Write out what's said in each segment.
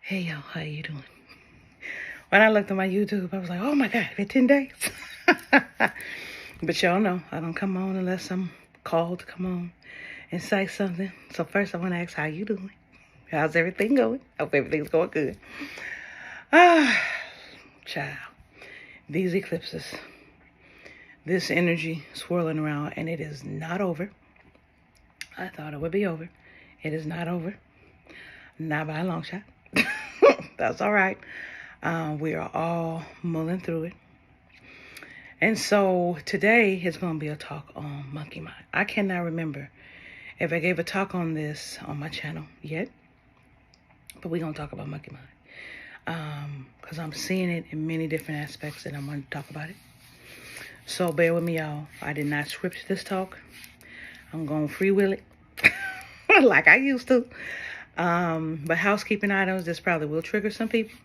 Hey y'all, how you doing? When I looked at my YouTube, I was like, oh my God, it's 10 days. But y'all know, I don't come on unless I'm called to come on and say something. So first I want to ask, how you doing? How's everything going? Hope everything's going good. Child, these eclipses, this energy swirling around, and it is not over. I thought it would be over. It is not over. Not by a long shot. That's all right. We are all mulling through it. And so today is going to be a talk on monkey mind. I cannot remember if I gave a talk on this on my channel yet, but we're going to talk about monkey mind because I'm seeing it in many different aspects and I'm going to talk about it. So bear with me, y'all. I did not script this talk. I'm going to free will it like I used to. But housekeeping items, this probably will trigger some people.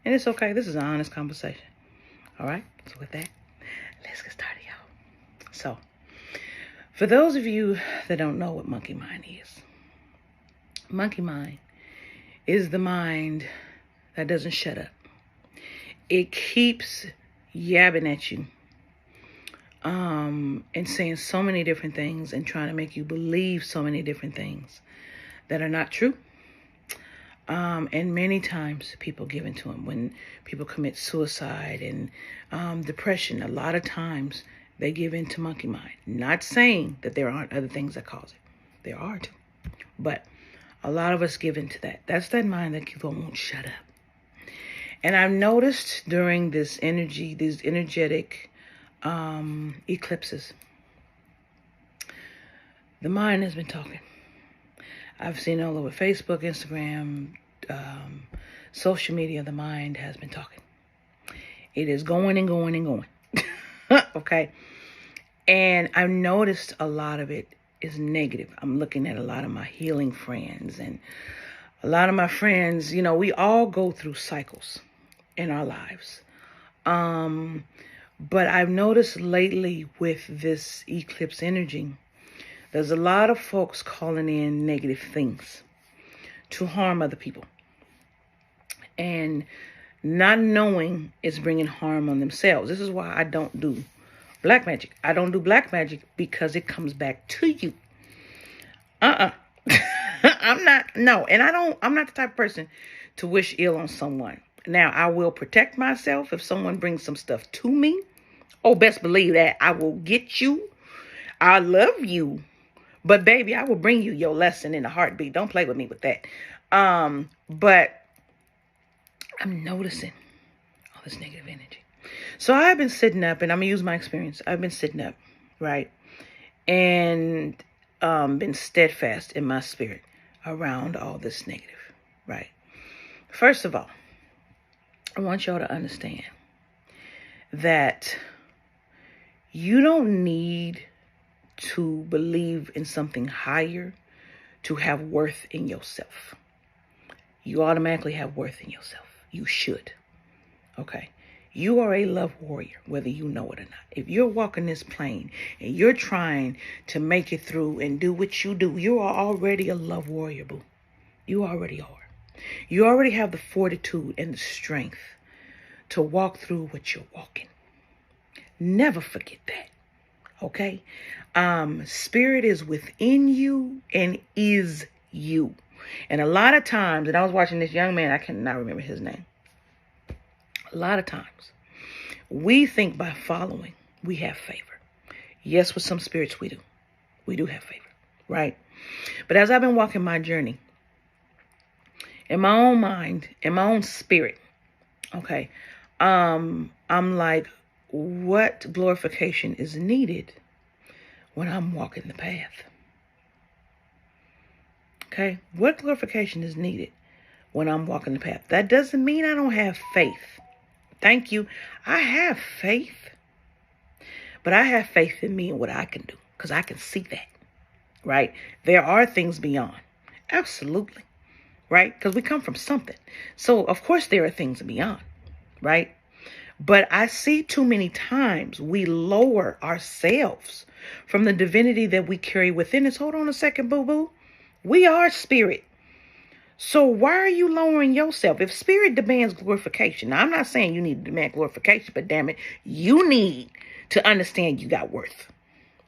And it's okay. This is an honest conversation. All right? So with that, let's get started, y'all. So, for those of you that don't know what monkey mind is, monkey mind is the mind that doesn't shut up. It keeps yabbing at you and saying so many different things and trying to make you believe so many different things that are not true. And many times people give into them. When people commit suicide and depression, a lot of times they give in to monkey mind. Not saying that there aren't other things that cause it. There are too. But a lot of us give into that. That's that mind that won't shut up. And I've noticed during this energy, these energetic eclipses, the mind has been talking. I've seen all over Facebook, Instagram, social media, the mind has been talking. It is going and going and going. Okay. And I've noticed a lot of it is negative. I'm looking at a lot of my healing friends and a lot of my friends, you know, we all go through cycles in our lives. But I've noticed lately with this eclipse energy, there's a lot of folks calling in negative things to harm other people. And not knowing is bringing harm on themselves. This is why I don't do black magic. I don't do black magic because it comes back to you. I'm not the type of person to wish ill on someone. Now, I will protect myself if someone brings some stuff to me. Oh, best believe that. I will get you. I love you. But baby, I will bring you your lesson in a heartbeat. Don't play with me with that. But I'm noticing all this negative energy. So I've been sitting up, and I'm going to use my experience. I've been sitting up, right? And been steadfast in my spirit around all this negative, right? First of all, I want y'all to understand that you don't need to believe in something higher to have worth in yourself. You automatically have worth in yourself. You should. Okay. You are a love warrior, whether you know it or not. If you're walking this plane and you're trying to make it through and do what you do, you are already a love warrior, boo. You already are. You already have the fortitude and the strength to walk through what you're walking. Never forget that. Okay? Spirit is within you and is you. And a lot of times, and I was watching this young man, I cannot remember his name. A lot of times, we think by following, we have favor. Yes, with some spirits we do. We do have favor, right? But as I've been walking my journey, in my own mind, in my own spirit, okay, I'm like, what glorification is needed when I'm walking the path? Okay, what glorification is needed when I'm walking the path? That doesn't mean I don't have faith. Thank you. I have faith, but I have faith in me and what I can do because I can see that, right? There are things beyond. Absolutely, right? Because we come from something. So, of course, there are things beyond, right? But I see too many times we lower ourselves from the divinity that we carry within us. Hold on a second, boo-boo. We are spirit. So why are you lowering yourself? If spirit demands glorification, now I'm not saying you need to demand glorification, but damn it, you need to understand you got worth.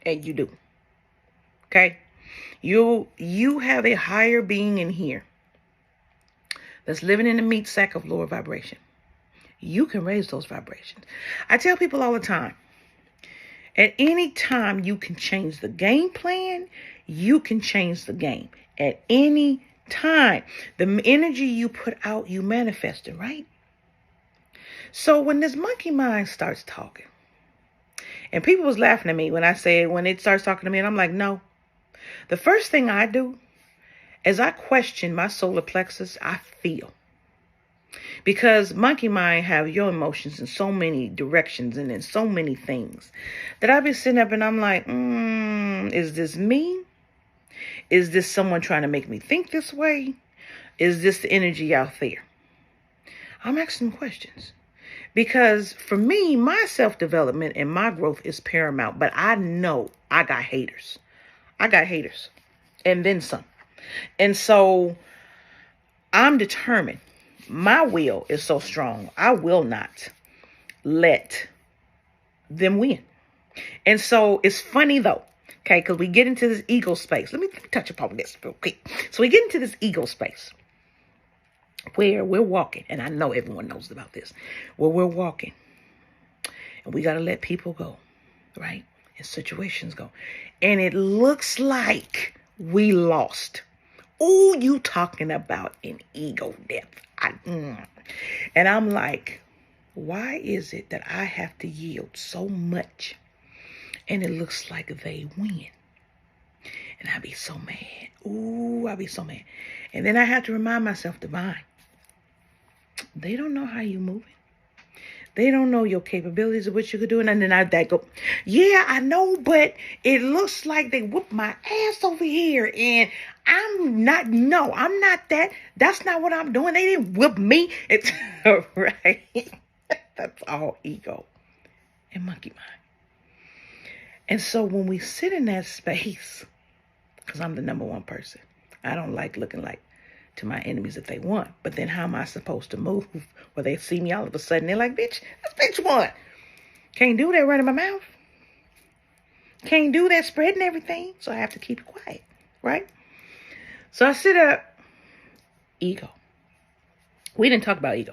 And you do. Okay? You have a higher being in here that's living in the meat sack of lower vibration. You can raise those vibrations. I tell people all the time, at any time you can change the game plan, you can change the game. At any time. The energy you put out, you manifest it, right? So when this monkey mind starts talking, and people was laughing at me when I said, when it starts talking to me, and I'm like, no. The first thing I do is I question my solar plexus. I feel. Because monkey mind have your emotions in so many directions and in so many things that I be sitting up and I'm like, is this me? Is this someone trying to make me think this way? Is this the energy out there? I'm asking questions. Because for me, my self-development and my growth is paramount. But I know I got haters. I got haters. And then some. And so I'm determined. My will is so strong. I will not let them win. And so it's funny though. Okay, because we get into this ego space. Let me touch upon this real quick. So we get into this ego space where we're walking. And I know everyone knows about this. Where we're walking. And we got to let people go. Right? And situations go. And it looks like we lost. Oh, you talking about an ego death. And I'm like, why is it that I have to yield so much? And it looks like they win. And I be so mad. Ooh, I be so mad. And then I have to remind myself, Divine, they don't know how you moving. They don't know your capabilities of what you could do. And then I go, yeah, I know, but it looks like they whooped my ass over here. And I'm not that. That's not what I'm doing. They didn't whip me. It's right. That's all ego and monkey mind. And so when we sit in that space, because I'm the number one person, I don't like looking like to my enemies if they won. But then how am I supposed to move where they see me all of a sudden? They're like, bitch, this bitch won. Can't do that running my mouth. Can't do that spreading everything. So I have to keep it quiet, right? So I sit up. Ego. We didn't talk about ego.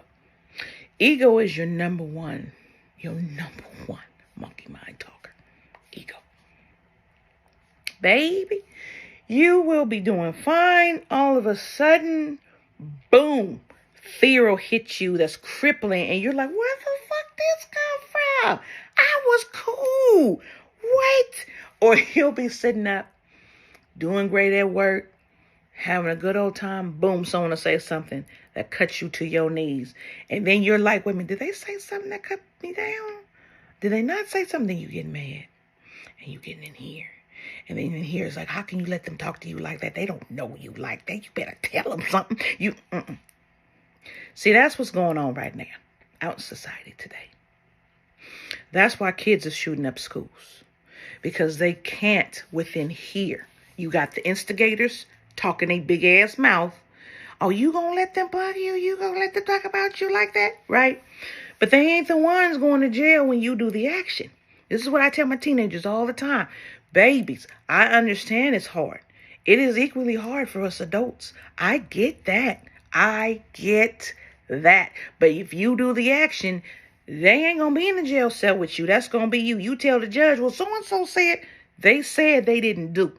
Ego is your number one monkey mind talker. Ego. Baby, you will be doing fine. All of a sudden, boom, fear will hit you that's crippling. And you're like, where the fuck this come from? I was cool. What? Or you'll be sitting up, doing great at work, having a good old time. Boom, someone will say something that cuts you to your knees. And then you're like, wait a minute, did they say something that cut me down? Did they not say something? Then you get mad. And you getting in here. And then in here it's like, how can you let them talk to you like that? They don't know you like that. You better tell them something. See, that's what's going on right now out in society today. That's why kids are shooting up schools. Because they can't within here. You got the instigators talking a big ass mouth. Oh, you gonna let them bug you? You gonna let them talk about you like that? Right? But they ain't the ones going to jail when you do the action. This is what I tell my teenagers all the time. Babies, I understand it's hard. It is equally hard for us adults. I get that. But if you do the action, they ain't going to be in the jail cell with you. That's going to be you. You tell the judge, well, so-and-so said they didn't do.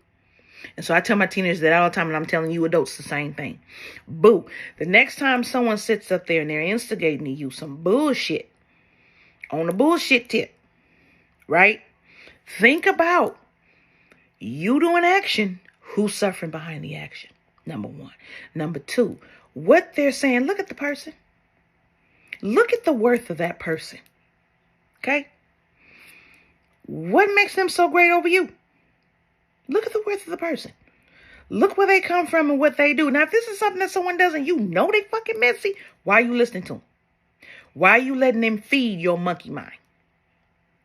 And so I tell my teenagers that all the time, and I'm telling you adults the same thing. Boo. The next time someone sits up there and they're instigating you some bullshit, on the bullshit tip, right? Think about you doing action, who's suffering behind the action, number one. Number two, what they're saying, look at the person. Look at the worth of that person. Okay? What makes them so great over you? Look at the worth of the person. Look where they come from and what they do. Now, if this is something that someone does and you know they fucking messy, why are you listening to them? Why are you letting them feed your monkey mind?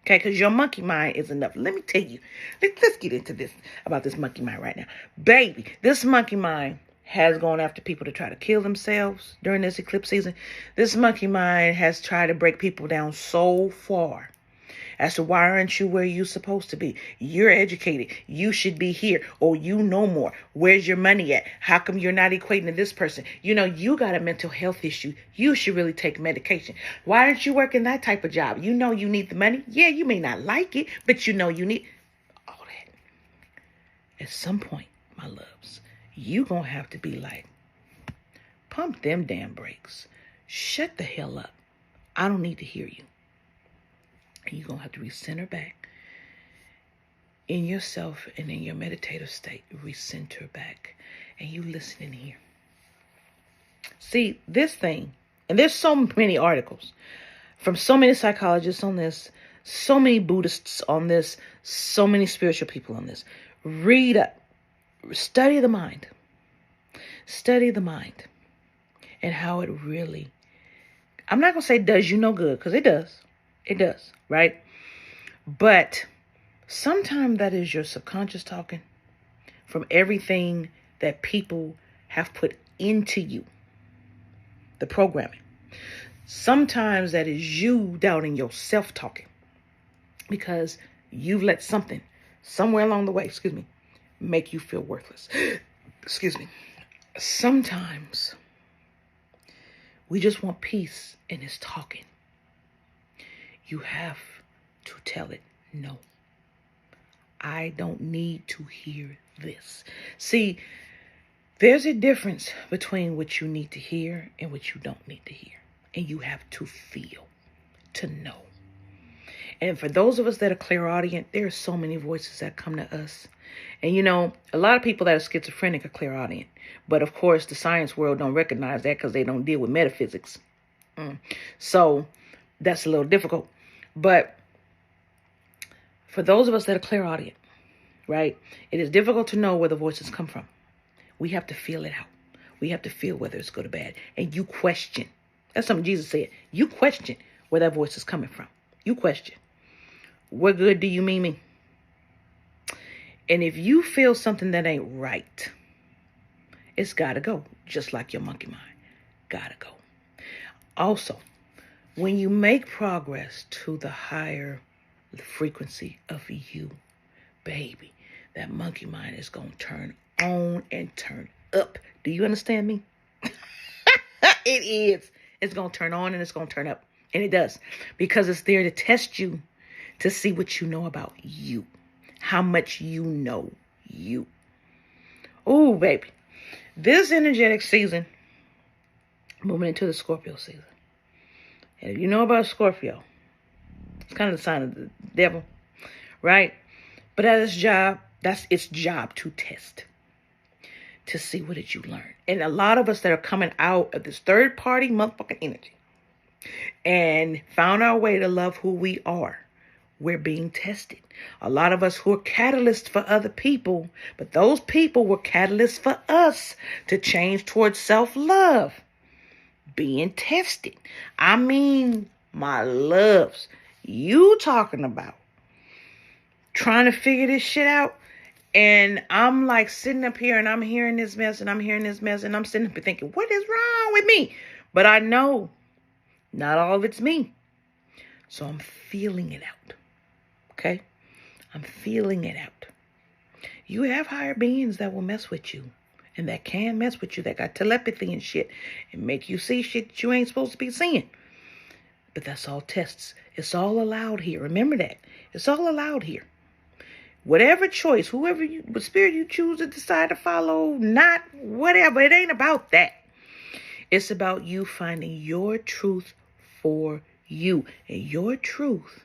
Okay, because your monkey mind is enough. Let me tell you. Let's get into this, about this monkey mind right now. Baby, this monkey mind has gone after people to try to kill themselves during this eclipse season. This monkey mind has tried to break people down so far as to why aren't you where you're supposed to be? You're educated. You should be here. Or you know more. Where's your money at? How come you're not equating to this person? You know, you got a mental health issue. You should really take medication. Why aren't you working that type of job? You know you need the money. Yeah, you may not like it, but you know you need all that. At some point, my loves, you gonna have to be like, pump them damn brakes. Shut the hell up. I don't need to hear you. And you're going to have to recenter back in yourself and in your meditative state. Recenter back. And you listen in here. See, this thing, and there's so many articles from so many psychologists on this, so many Buddhists on this, so many spiritual people on this. Read up. Study the mind. Study the mind. And how it really, I'm not going to say does you no good, because it does. It does, right? But sometimes that is your subconscious talking from everything that people have put into you, the programming. Sometimes that is you doubting yourself talking because you've let something somewhere along the way, make you feel worthless. Sometimes we just want peace in this talking. You have to tell it, no, I don't need to hear this. See, there's a difference between what you need to hear and what you don't need to hear. And you have to feel, to know. And for those of us that are clairaudient, there are so many voices that come to us. And you know, a lot of people that are schizophrenic are clairaudient. But of course, the science world don't recognize that because they don't deal with metaphysics. So that's a little difficult. But for those of us that are clairaudient, right, it is difficult to know where the voices come from. We have to feel it out. We have to feel whether it's good or bad. And you question. That's something Jesus said. You question where that voice is coming from. You question. What good do you mean me? And if you feel something that ain't right, it's got to go. Just like your monkey mind. Got to go. Also, when you make progress to the higher frequency of you, baby, that monkey mind is going to turn on and turn up. Do you understand me? It is. It's going to turn on and it's going to turn up. And it does. Because it's there to test you to see what you know about you. How much you know you. Oh, baby. This energetic season, moving into the Scorpio season. And if you know about Scorpio, it's kind of the sign of the devil, right? But that's its job to test, to see what did you learn. And a lot of us that are coming out of this third party motherfucking energy and found our way to love who we are, we're being tested. A lot of us who are catalysts for other people, but those people were catalysts for us to change towards self-love. Being tested. I mean, my loves, you talking about trying to figure this shit out. And I'm like sitting up here and I'm hearing this mess and I'm hearing this mess and I'm sitting up here thinking, what is wrong with me? But I know not all of it's me. So I'm feeling it out. Okay? I'm feeling it out. You have higher beings that will mess with you. And that can mess with you. That got telepathy and shit. And make you see shit that you ain't supposed to be seeing. But that's all tests. It's all allowed here. Remember that. It's all allowed here. Whatever choice, what spirit you choose to decide to follow, not whatever. It ain't about that. It's about you finding your truth for you. And your truth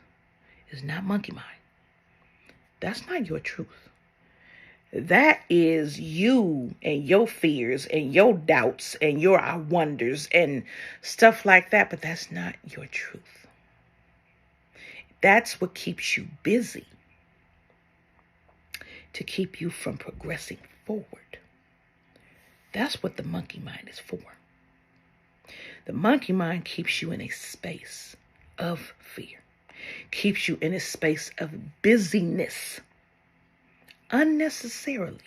is not monkey mind. That's not your truth. That is you and your fears and your doubts and your I wonders and stuff like that. But that's not your truth. That's what keeps you busy. To keep you from progressing forward. That's what the monkey mind is for. The monkey mind keeps you in a space of fear. Keeps you in a space of busyness. Unnecessarily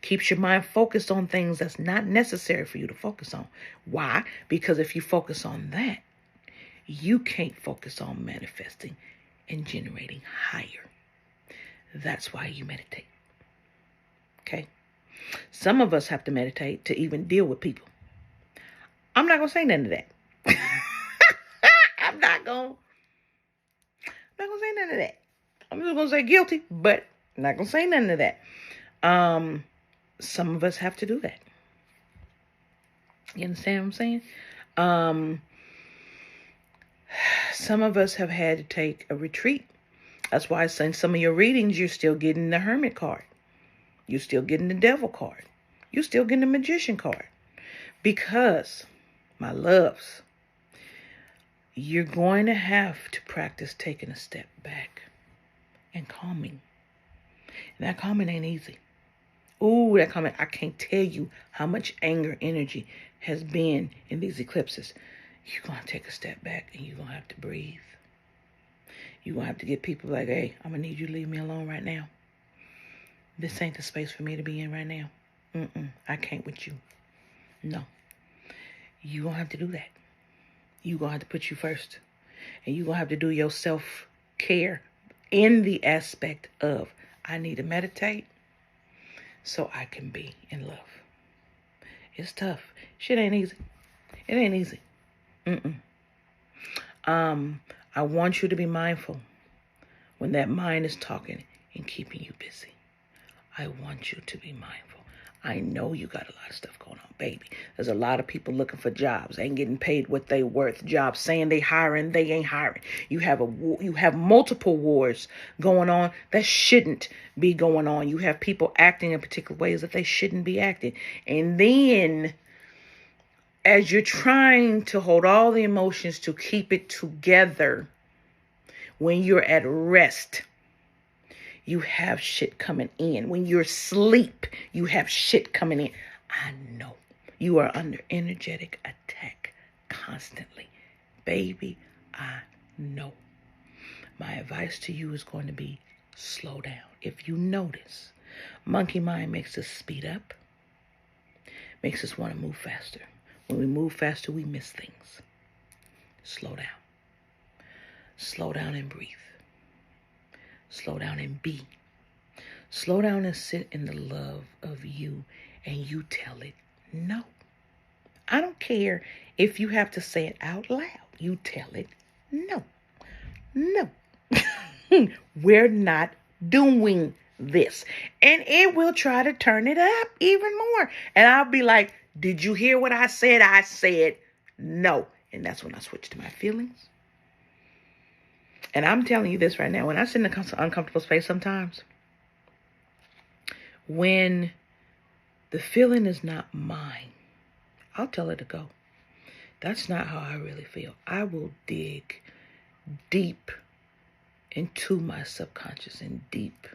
Keeps your mind focused on things that's not necessary for you to focus on. Why? Because if you focus on that, you can't focus on manifesting and generating higher. That's why you meditate. Okay? Some of us have to meditate to even deal with people. I'm not going to say none of that. I'm not going to say none of that. I'm just going to say guilty, but I'm not going to say none of that. Some of us have to do that. You understand what I'm saying? Some of us have had to take a retreat. That's why in some of your readings, you're still getting the Hermit card. You're still getting the Devil card. You're still getting the Magician card. Because, my loves, you're going to have to practice taking a step back and calming. And that calming ain't easy. Ooh, that calming, I can't tell you how much anger energy has been in these eclipses. You're going to take a step back and you're going to have to breathe. You're going to have to get people like, hey, I'm going to need you to leave me alone right now. This ain't the space for me to be in right now. I can't with you. No. You're going to have to do that. You're going to have to put you first. And you're going to have to do your self-care in the aspect of, I need to meditate so I can be in love. It's tough. Shit ain't easy. It ain't easy. I want you to be mindful when that mind is talking and keeping you busy. I want you to be mindful. I know you got a lot of stuff going on, baby. There's a lot of people looking for jobs, ain't getting paid what they worth. Jobs saying they hiring, they ain't hiring. You have multiple wars going on that shouldn't be going on. You have people acting in particular ways that they shouldn't be acting. And then, as you're trying to hold all the emotions to keep it together, when you're at rest, you have shit coming in. When you're asleep, you have shit coming in. I know you are under energetic attack constantly. Baby, I know. My advice to you is going to be slow down. If you notice, monkey mind makes us speed up, makes us want to move faster. When we move faster, we miss things. Slow down. Slow down and breathe. Slow down and be. Slow down and sit in the love of you, and you tell it no. I don't care if you have to say it out loud. You tell it no. No. We're not doing this. And it will try to turn it up even more. And I'll be like, did you hear what I said? I said no. And that's when I switch to my feelings. And I'm telling you this right now. When I sit in an uncomfortable space sometimes, when the feeling is not mine, I'll tell it to go. That's not how I really feel. I will dig deep into my subconscious and deep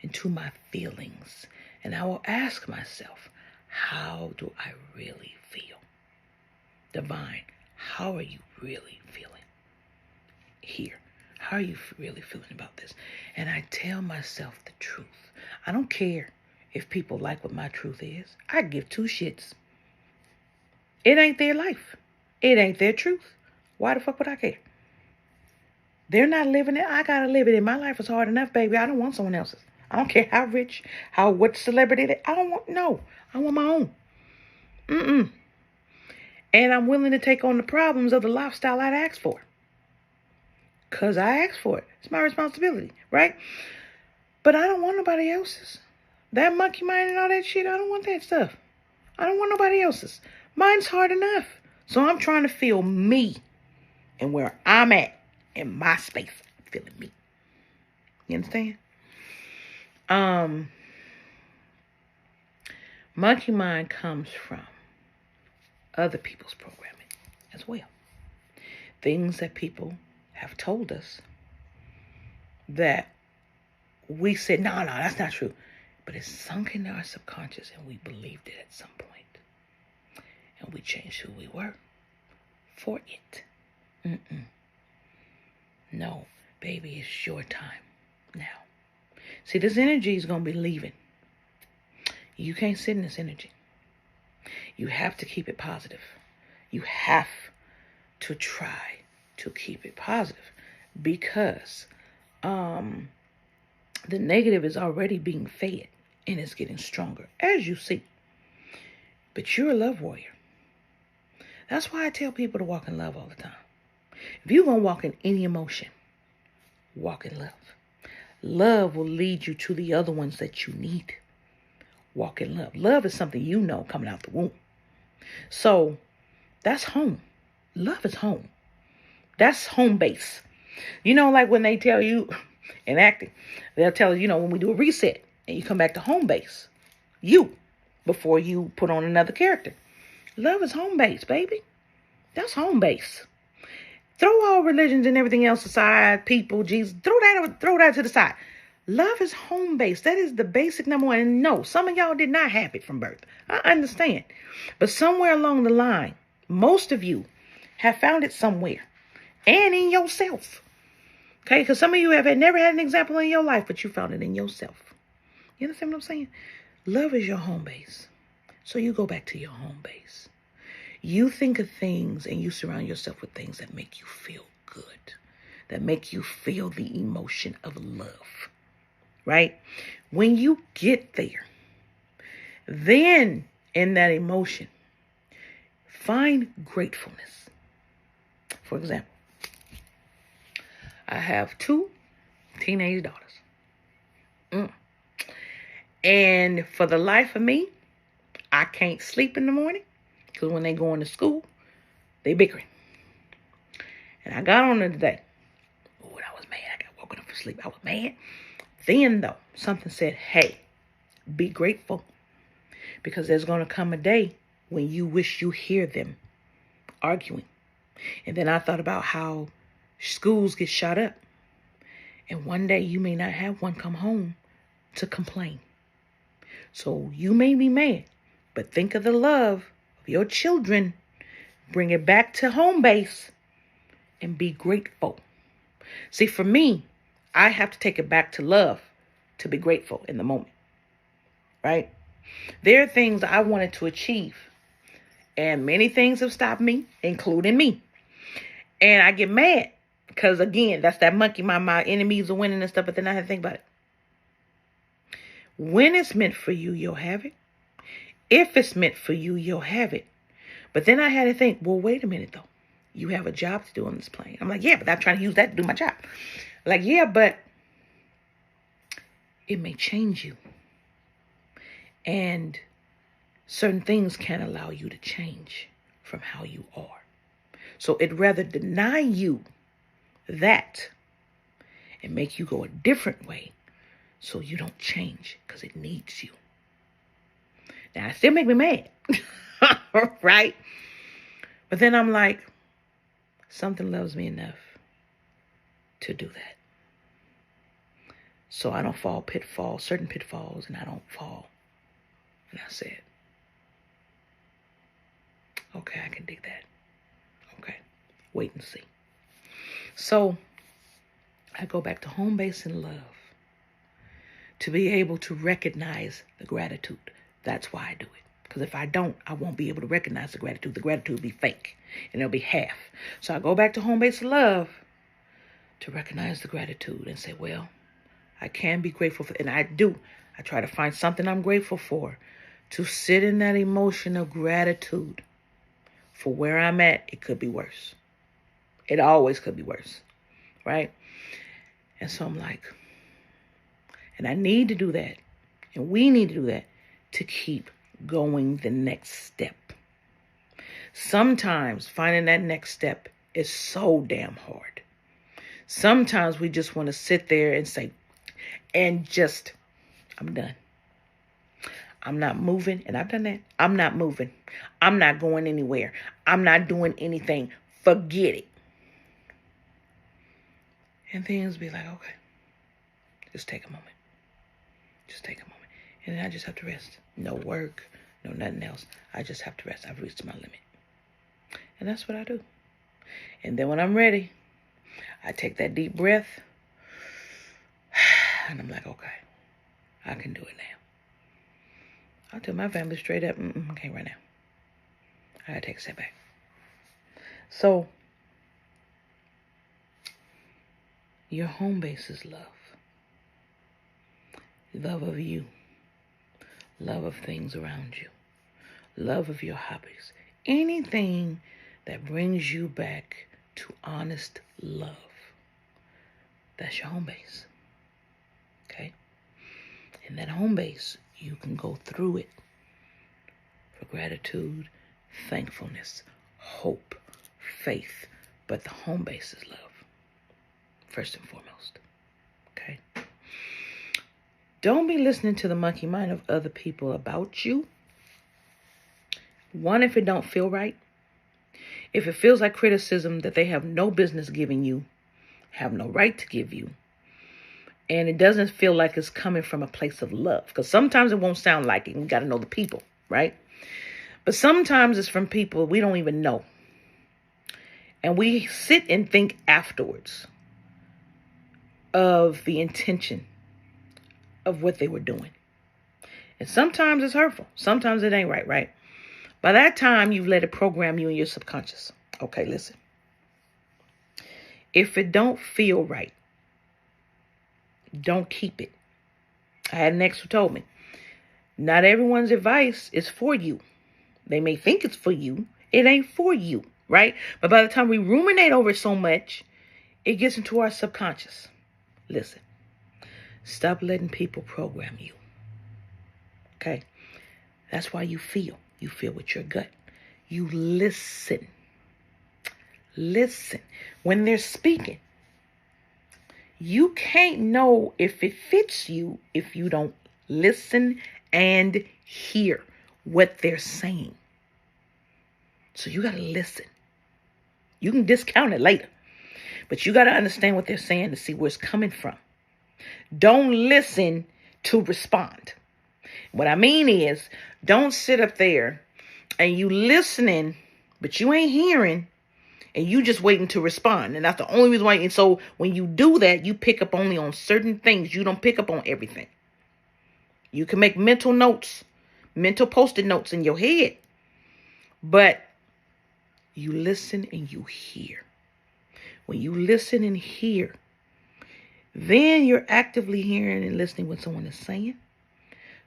into my feelings. And I will ask myself, how do I really feel? Divine, how are you really feeling here? How are you really feeling about this? And I tell myself the truth. I don't care if people like what my truth is. I give two shits. It ain't their life. It ain't their truth. Why the fuck would I care? They're not living it. I gotta live it. And my life is hard enough, baby. I don't want someone else's. I don't care how rich, what celebrity they, I don't want, no. I want my own. And I'm willing to take on the problems of the lifestyle I'd asked for. Because I asked for it. It's my responsibility, right? But I don't want nobody else's. That monkey mind and all that shit, I don't want that stuff. I don't want nobody else's. Mine's hard enough. So I'm trying to feel me and where I'm at in my space. I'm feeling me. You understand? Monkey mind comes from other people's programming as well. Things that people have told us that we said, no, that's not true. But it's sunk into our subconscious and we believed it at some point. And we changed who we were for it. No, baby, it's your time now. See, this energy is going to be leaving. You can't sit in this energy. You have to keep it positive. You have to try to keep it positive, because the negative is already being fed and it's getting stronger, as you see. But you're a love warrior. That's why I tell people to walk in love all the time. If you're going to walk in any emotion, walk in love. Love will lead you to the other ones that you need. Walk in love. Love is something you know coming out the womb. So that's home. Love is home. That's home base. You know, like when they tell you in acting, they'll tell you, when we do a reset and you come back to home base, you, before you put on another character. Love is home base, baby. That's home base. Throw all religions and everything else aside, people, Jesus, throw that to the side. Love is home base. That is the basic number one. And no, some of y'all did not have it from birth. I understand. But somewhere along the line, most of you have found it somewhere and in yourself. Okay, because some of you have never had an example in your life, but you found it in yourself. You understand what I'm saying? Love is your home base. So you go back to your home base. You think of things and you surround yourself with things that make you feel good, that make you feel the emotion of love, right? When you get there, then in that emotion, find gratefulness. For example, I have 2 teenage daughters. And for the life of me, I can't sleep in the morning because when they go into school, they bickering. And I got on it today. Oh, I was mad. I got woken up from sleep. I was mad. Then, though, something said, hey, be grateful. Because there's going to come a day when you wish you hear them arguing. And then I thought about how schools get shot up. And one day you may not have one come home to complain. So you may be mad, but think of the love of your children. Bring it back to home base and be grateful. See, for me, I have to take it back to love to be grateful in the moment, right? There are things I wanted to achieve, and many things have stopped me, including me. And I get mad because, again, that's that monkey, my enemies are winning and stuff, but then I have to think about it. When it's meant for you, you'll have it. If it's meant for you, you'll have it. But then I had to think, well, wait a minute, though. You have a job to do on this plane. I'm like, yeah, but I'm trying to use that to do my job. Like, yeah, but it may change you. And certain things can't allow you to change from how you are. So it'd rather deny you that and make you go a different way so you don't change because it needs you. Now, it still make me mad, right? But then I'm like, something loves me enough to do that. So I don't fall certain pitfalls, and I don't fall. And I said, okay, I can do that. Okay, wait and see. So I go back to home base and love to be able to recognize the gratitude. That's why I do it. Because if I don't, I won't be able to recognize the gratitude. The gratitude will be fake, and it'll be half. So I go back to home base love to recognize the gratitude and say, well, I can be grateful for, and I do. I try to find something I'm grateful for, to sit in that emotion of gratitude for where I'm at. It could be worse. It always could be worse, right? And so I'm like, and I need to do that, and we need to do that to keep going the next step. Sometimes finding that next step is so damn hard. Sometimes we just want to sit there and say, and just, I'm done. I'm not moving, and I've done that. I'm not moving. I'm not going anywhere. I'm not doing anything. Forget it. And things be like, okay, just take a moment. Just take a moment. And then I just have to rest. No work, no nothing else. I just have to rest. I've reached my limit. And that's what I do. And then when I'm ready, I take that deep breath. And I'm like, okay, I can do it now. I'll tell my family straight up, I can't right now. I gotta take a step back. So, your home base is love. Love of you. Love of things around you. Love of your hobbies. Anything that brings you back to honest love. That's your home base. Okay? In that home base, you can go through it for gratitude, thankfulness, hope, faith. But the home base is love, first and foremost. Okay? Don't be listening to the monkey mind of other people about you. One, if it don't feel right. If it feels like criticism that they have no business giving you, have no right to give you, and it doesn't feel like it's coming from a place of love. Because sometimes it won't sound like it. You got to know the people, right? But sometimes it's from people we don't even know. And we sit and think afterwards of the intention of what they were doing. And sometimes it's hurtful. Sometimes it ain't right, right? By that time, you've let it program you in your subconscious. Okay, listen. If it don't feel right, don't keep it. I had an ex who told me, not everyone's advice is for you. They may think it's for you. It ain't for you, right? But by the time we ruminate over it so much, it gets into our subconscious. Listen, stop letting people program you. Okay? That's why you feel. You feel with your gut. You listen. Listen. When they're speaking, you can't know if it fits you if you don't listen and hear what they're saying. So you got to listen. You can discount it later, but you got to understand what they're saying to see where it's coming from. Don't listen to respond. What I mean is, don't sit up there and you listening, but you ain't hearing, and you just waiting to respond. And that's the only reason why. And so when you do that, you pick up only on certain things. You don't pick up on everything. You can make mental notes, mental post-it notes in your head, but you listen and you hear. When you listen and hear, then you're actively hearing and listening what someone is saying.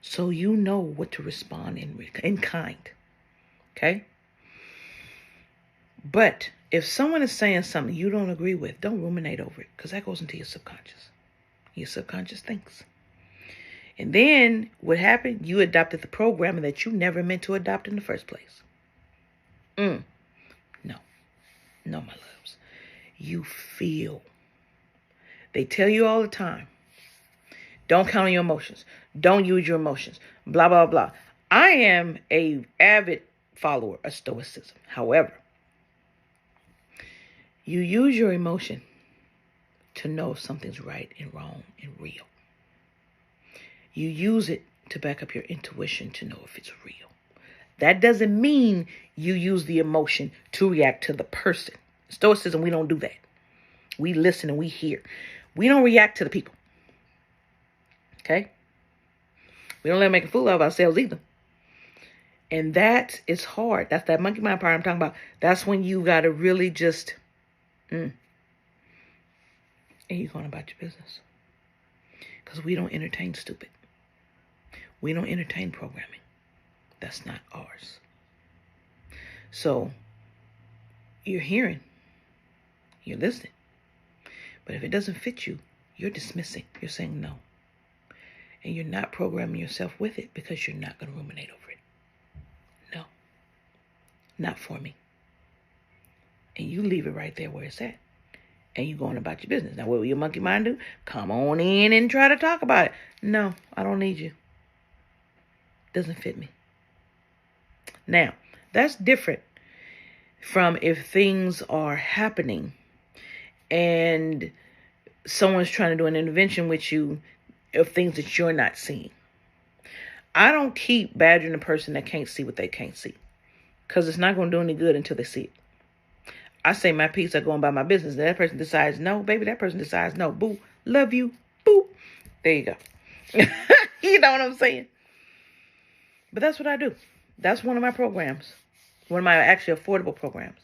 So you know what to respond in kind. Okay? But if someone is saying something you don't agree with, don't ruminate over it, because that goes into your subconscious. Your subconscious thinks. And then what happened? You adopted the programming that you never meant to adopt in the first place. No, my loves. You feel. They tell you all the time, don't count on your emotions. Don't use your emotions. Blah, blah, blah. I am a avid follower of Stoicism. However, you use your emotion to know if something's right and wrong and real. You use it to back up your intuition to know if it's real. That doesn't mean you use the emotion to react to the person. Stoicism, we don't do that. We listen and we hear. We don't react to the people. Okay? We don't let them make a fool of ourselves either. And that is hard. That's that monkey mind part I'm talking about. That's when you got to really just, and you're going about your business. Because we don't entertain stupid. We don't entertain programming. That's not ours. So, you're hearing. You're listening. But if it doesn't fit you, you're dismissing. You're saying no. And you're not programming yourself with it because you're not going to ruminate over it. No. Not for me. And you leave it right there where it's at. And you going about your business. Now, what will your monkey mind do? Come on in and try to talk about it. No, I don't need you. Doesn't fit me. Now, that's different from if things are happening and someone's trying to do an intervention with you of things that you're not seeing. I don't keep badgering a person that can't see what they can't see, because it's not going to do any good until they see it. I say my piece, I go on by my business. That person decides no, baby, that person decides no. Boo, love you, boo. There you go. You know what I'm saying? But that's what I do. That's one of my programs. One of my actually affordable programs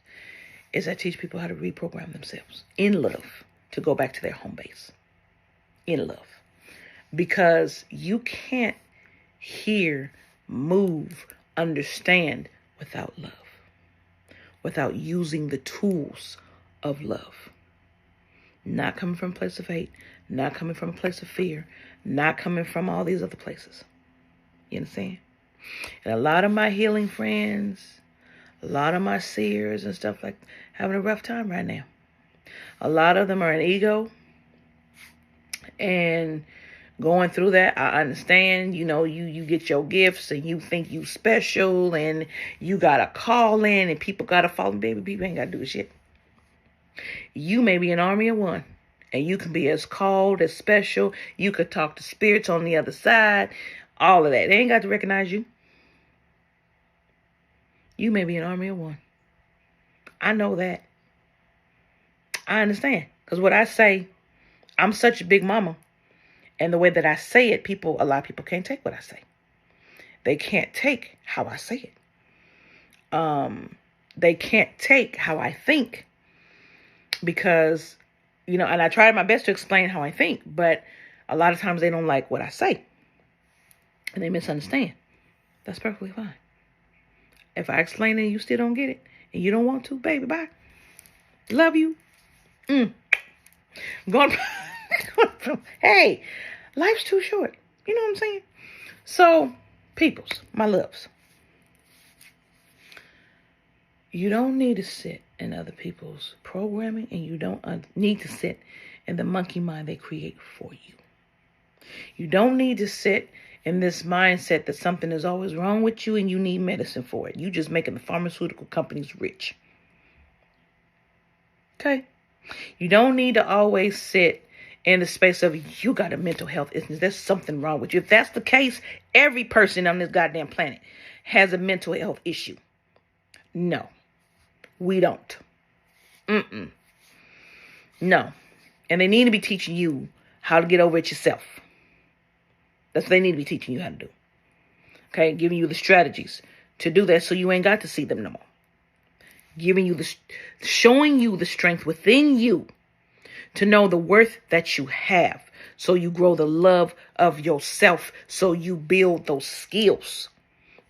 is I teach people how to reprogram themselves in love to go back to their home base. In love. Because you can't hear, move, understand without love. Without using the tools of love. Not coming from a place of hate. Not coming from a place of fear. Not coming from all these other places. You understand? And a lot of my healing friends, a lot of my seers and stuff like having a rough time right now. A lot of them are in ego and going through that. I understand, you get your gifts and you think you special and you got to call in and people got to follow. Baby, people ain't got to do shit. You may be an army of one and you can be as called, as special. You could talk to spirits on the other side. All of that. They ain't got to recognize you. You may be an army of one. I know that. I understand. Because what I say, I'm such a big mama. And the way that I say it, a lot of people can't take what I say. They can't take how I say it. They can't take how I think. Because, and I try my best to explain how I think. But a lot of times they don't like what I say. And they misunderstand. That's perfectly fine. If I explain it and you still don't get it, and you don't want to, baby, bye. Love you. Hey, life's too short. You know what I'm saying? So, peoples, my loves. You don't need to sit in other people's programming, and you don't need to sit in the monkey mind they create for you. You don't need to sit in this mindset that something is always wrong with you and you need medicine for it. You just making the pharmaceutical companies rich. Okay? You don't need to always sit in the space of you got a mental health issue. There's something wrong with you. If that's the case, every person on this goddamn planet has a mental health issue. No, we don't. No. And they need to be teaching you how to get over it yourself. That's what they need to be teaching you how to do. Okay, giving you the strategies to do that so you ain't got to see them no more. Showing you the strength within you to know the worth that you have. So you grow the love of yourself. So you build those skills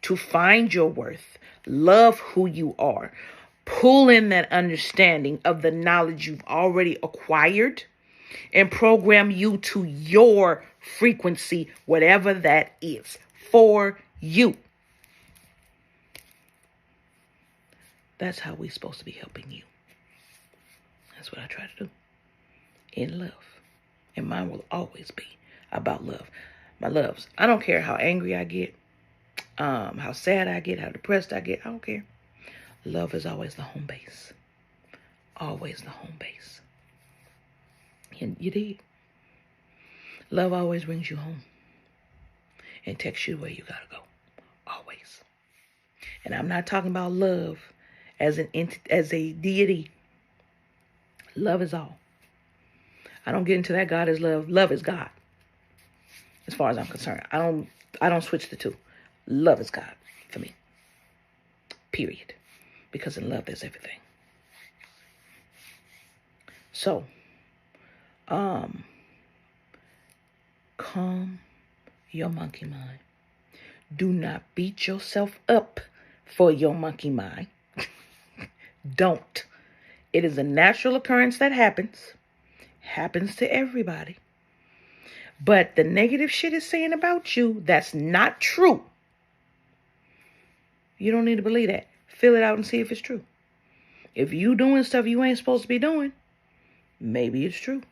to find your worth. Love who you are. Pull in that understanding of the knowledge you've already acquired and program you to your frequency, whatever that is, for you. That's how we're supposed to be helping you. That's what I try to do. In love. And mine will always be about love. My loves, I don't care how angry I get, how sad I get, how depressed I get. I don't care. Love is always the home base. Always the home base. And you did. Love always brings you home and takes you where you gotta go. Always. And I'm not talking about love as a deity. Love is all. I don't get into that God is love. Love is God. As far as I'm concerned. I don't switch the two. Love is God for me. Period. Because in love there's everything. So, calm your monkey mind. Do not beat yourself up for your monkey mind. Don't. It is a natural occurrence that happens. Happens to everybody. But the negative shit is saying about you, that's not true. You don't need to believe that. Fill it out and see if it's true. If you doing stuff you ain't supposed to be doing, maybe it's true.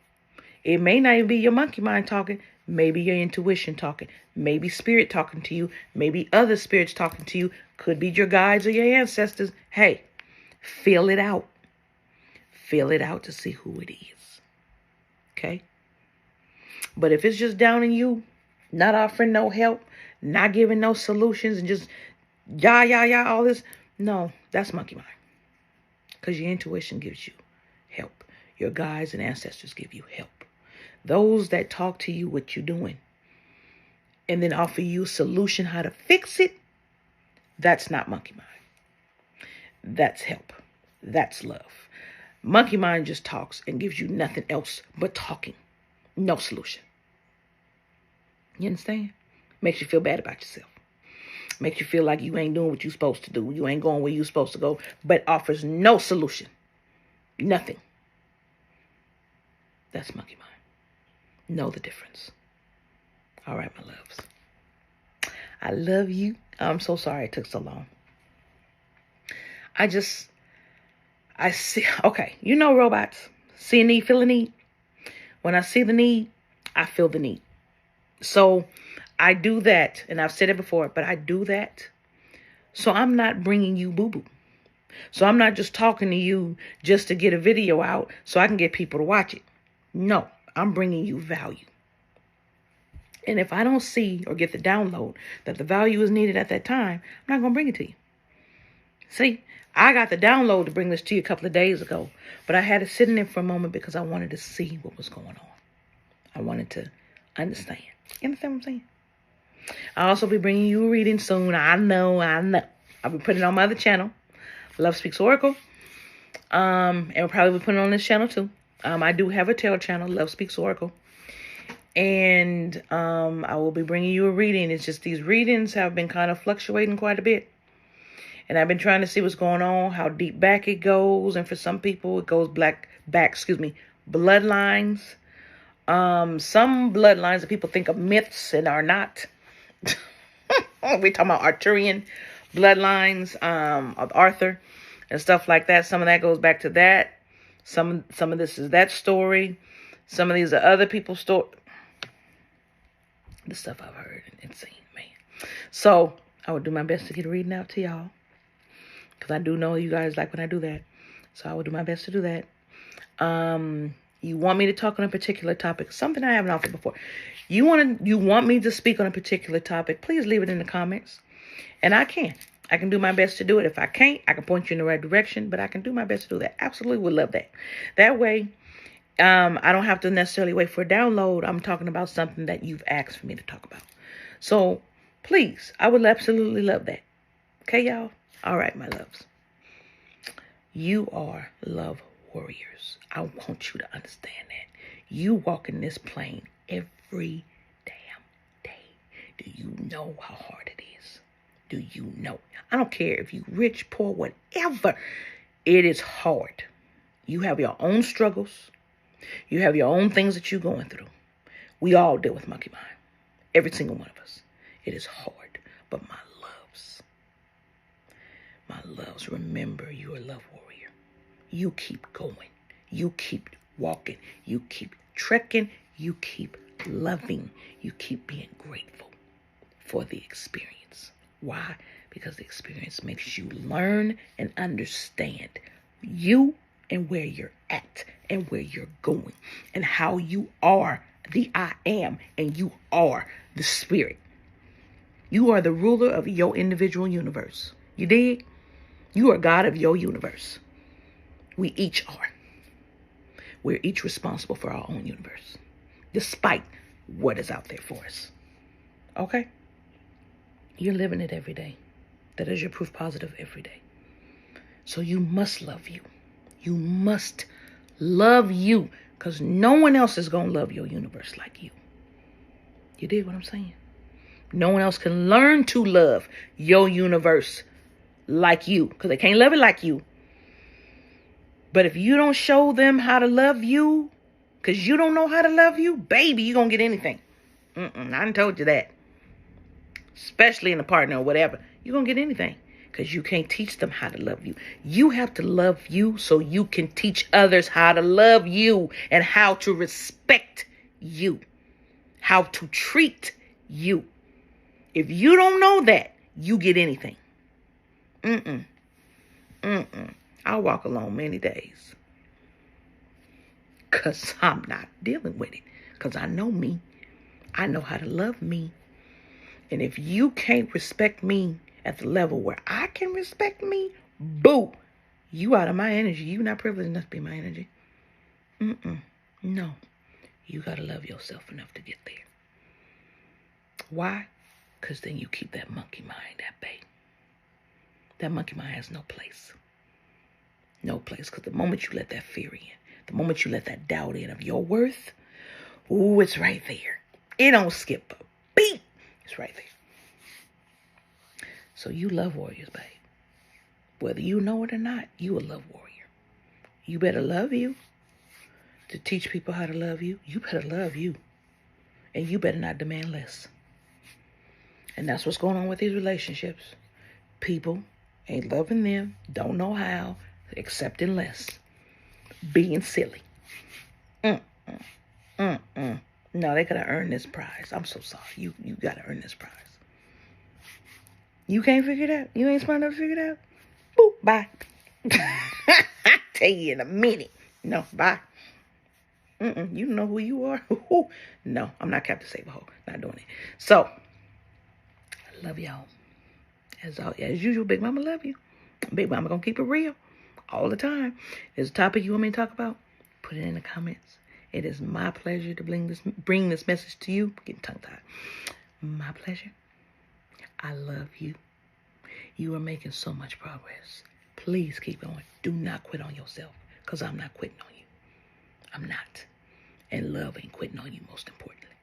It may not even be your monkey mind talking. Maybe your intuition talking. Maybe spirit talking to you. Maybe other spirits talking to you. Could be your guides or your ancestors. Hey, fill it out. Fill it out to see who it is. Okay? But if it's just down in you, not offering no help, not giving no solutions, and just all this, no, that's monkey mind. Because your intuition gives you help. Your guides and ancestors give you help. Those that talk to you what you're doing and then offer you a solution how to fix it, That's not monkey mind. That's help. That's love. Monkey mind just talks and gives you nothing else but talking. No solution. You understand? Makes you feel bad about yourself. Makes you feel like you ain't doing what you're supposed to do. You ain't going where you're supposed to go, but offers no solution. Nothing. That's monkey mind. Know the difference. All right, my loves. I love you. I'm so sorry it took so long. I see, okay, you know robots. See a need, feel a need. When I see the need, I feel the need. So I do that, and I've said it before, but I do that so I'm not bringing you boo-boo. So I'm not just talking to you just to get a video out so I can get people to watch it. No, I'm bringing you value. And if I don't see or get the download that the value is needed at that time, I'm not going to bring it to you. See, I got the download to bring this to you a couple of days ago, but I had it sitting there for a moment because I wanted to see what was going on. I wanted to understand. You understand what I'm saying? I'll also be bringing you a reading soon. I know. I'll be putting it on my other channel, Love Speaks Oracle. And we'll probably be putting it on this channel too. I do have a tarot channel, Love Speaks Oracle. And I will be bringing you a reading. It's just these readings have been kind of fluctuating quite a bit. And I've been trying to see what's going on, how deep back it goes. And for some people, it goes bloodlines. Some bloodlines that people think are myths and are not. We're talking about Arthurian bloodlines of Arthur and stuff like that. Some of that goes back to that. Some of this is that story. Some of these are other people's story. The stuff I've heard and seen, man. So I will do my best to get a reading out to y'all, because I do know you guys like when I do that. So I will do my best to do that. You want me to talk on a particular topic, something I haven't offered before. You want me to speak on a particular topic, please leave it in the comments. And I can do my best to do it. If I can't, I can point you in the right direction, but I can do my best to do that. Absolutely would love that. That way, I don't have to necessarily wait for a download. I'm talking about something that you've asked for me to talk about. So please, I would absolutely love that. Okay, y'all? All right, my loves. You are love warriors. I want you to understand that. You walk in this plane every damn day. Do you know how hard it is? Do you know? I don't care if you rich, poor, whatever. It is hard. You have your own struggles. You have your own things that you're going through. We all deal with monkey mind. Every single one of us. It is hard. But my loves, remember you're a love warrior. You keep going. You keep walking. You keep trekking. You keep loving. You keep being grateful for the experience. Why? Because the experience makes you learn and understand you and where you're at and where you're going and how you are the I am and you are the spirit. You are the ruler of your individual universe. You dig? You are God of your universe. We each are. We're each responsible for our own universe, despite what is out there for us. Okay? You're living it every day. That is your proof positive every day. So you must love you. You must love you, because no one else is going to love your universe like you. You dig what I'm saying? No one else can learn to love your universe like you, because they can't love it like you. But if you don't show them how to love you, because you don't know how to love you, baby, you're going to get anything. I done told you that. Especially in a partner or whatever. You're going to get anything, because you can't teach them how to love you. You have to love you so you can teach others how to love you and how to respect you, how to treat you. If you don't know that, you get anything. I'll walk alone many days, because I'm not dealing with it, because I know me. I know how to love me. And if you can't respect me at the level where I can respect me, boo, you out of my energy. You not privileged enough to be my energy. No, you got to love yourself enough to get there. Why? Because then you keep that monkey mind at bay. that monkey mind has no place. No place. Because the moment you let that fear in, the moment you let that doubt in of your worth, ooh, it's right there. It don't skip a beat. It's right there. So you love warriors, babe. Whether you know it or not, you a love warrior. You better love you. To teach people how to love you, you better love you. And you better not demand less. And that's what's going on with these relationships. People ain't loving them, don't know how, accepting less. Being silly. No, they gotta earn this prize. I'm so sorry. You gotta earn this prize. You can't figure it out? You ain't smart enough to figure it out? Boop, bye. I'll tell you in a minute. No, bye. You know who you are? No, I'm not Captain Save-A-Ho. Not doing it. So, I love y'all. As usual, Big Mama love you. Big Mama gonna keep it real all the time. There's a topic you want me to talk about? Put it in the comments. It is my pleasure to bring this message to you. Getting tongue-tied. My pleasure. I love you. You are making so much progress. Please keep going. Do not quit on yourself, because I'm not quitting on you. I'm not. And love ain't quitting on you, most importantly.